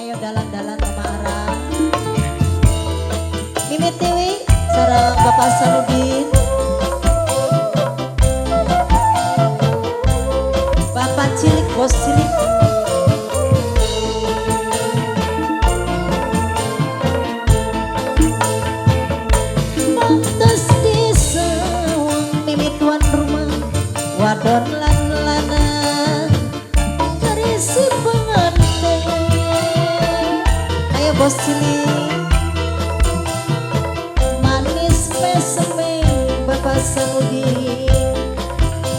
Ayo dalan-dalan Mama Arang. Mimi Tiwi sareng Bapak Sanudin. Bapak cilik, bos cilik. Pantes disawang Mimi tuan rumah wadon lan lanang karisi pengantin. Ayo bos cilik manis meseme Bapak Sanudin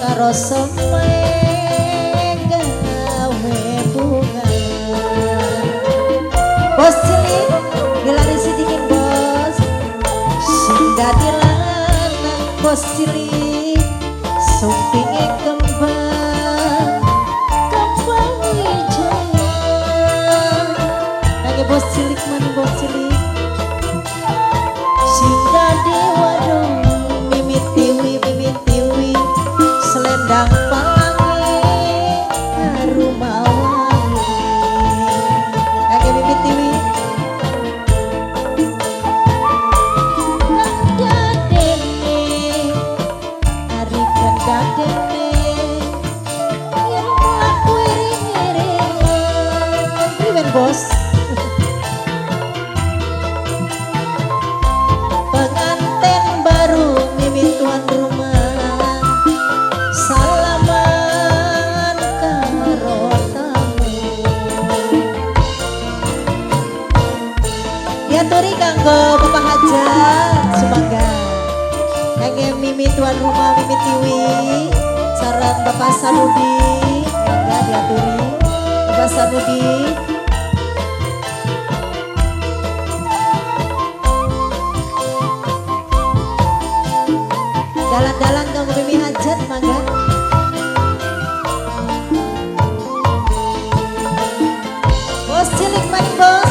karo semeng gawe bunga. Bos cilik dilari sedikit bos sing dadi lanang bos cilik sumpinge kembang wijaya. Nangge bos cilik mana bos cilik sing dadi wadon Mimi Tiwi selendang palangi rumah wangi. Nangge Mimi Tiwi dadene ari dadene yen mlaku iring-iringan priwen bos. Pengantin baru Mimi tuan rumah salaman karo tamu. Diaturi kanggo Bapak Hajat Sumangga. Kangge Mimi tuan rumah Mimi Tiwi sareng Bapak Sanudi. Mangga diaturi Bapak Sanudi. Dalan-dalan kanggo Mimi Hajat mangga. Bos cilik maning bos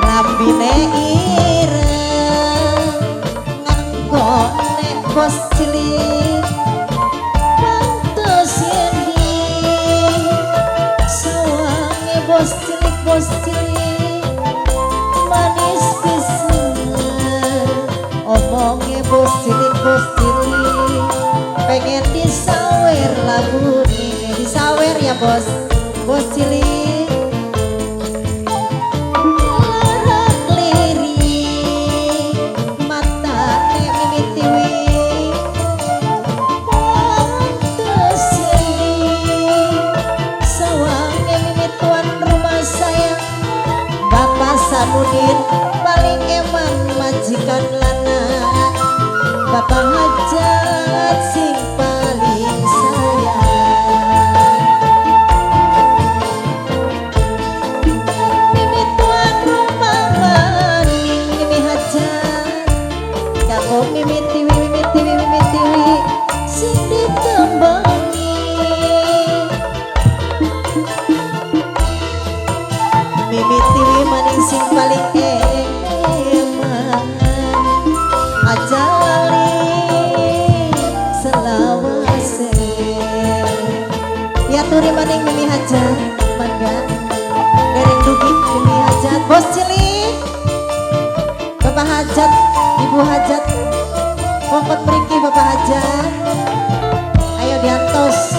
rambine ireng nganggone bos cilik pantes yendi sawange bos cilik manis pisan omongnya bos cilik pengen disawer lagu ini disawer ya bos cilik larak lirik mata Mimi Tiwi pantes yendi sawangnya Mimi tuan rumah saya Bapak Sanudin paling eman majikan lanang Bapak Hajat sing paling sayang. Mimi tuan rumah maning Mimi Hajat kanggo Mimi Tiwi sing ditembangi. Mimi Tiwi maning sing paling eman aja lali selawase. Diaturi maning Mimi Hajat mangga dereng dugi Mimi Hajat bos cilik Bapak Hajat Ibu Hajat pokok mriki Bapak Hajat ayo diantos.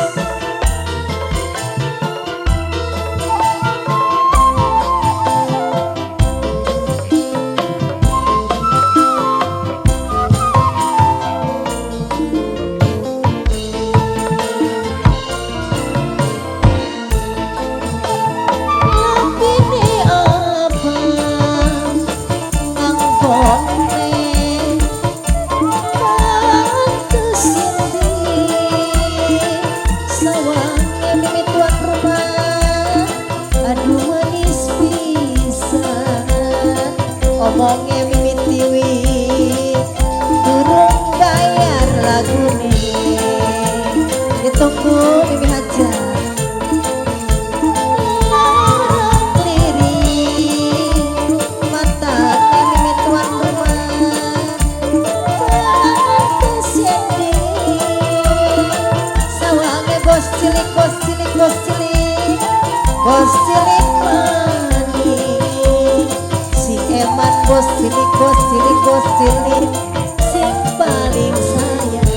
Omongnya Mimi Tiwi durung bayar lagu nih ditunggu Mimi Hajat. Larak lirik mata Mimi tuan rumah pantes yendi sawangnya bos cilik bos cilik bos cilik sing paling sayang.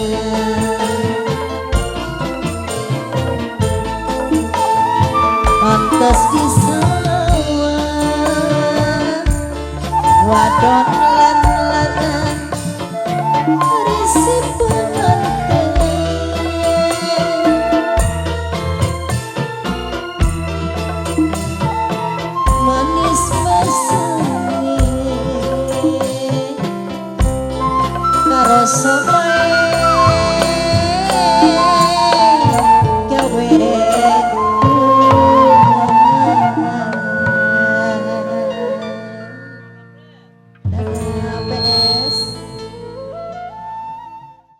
Pantes di sawah wadon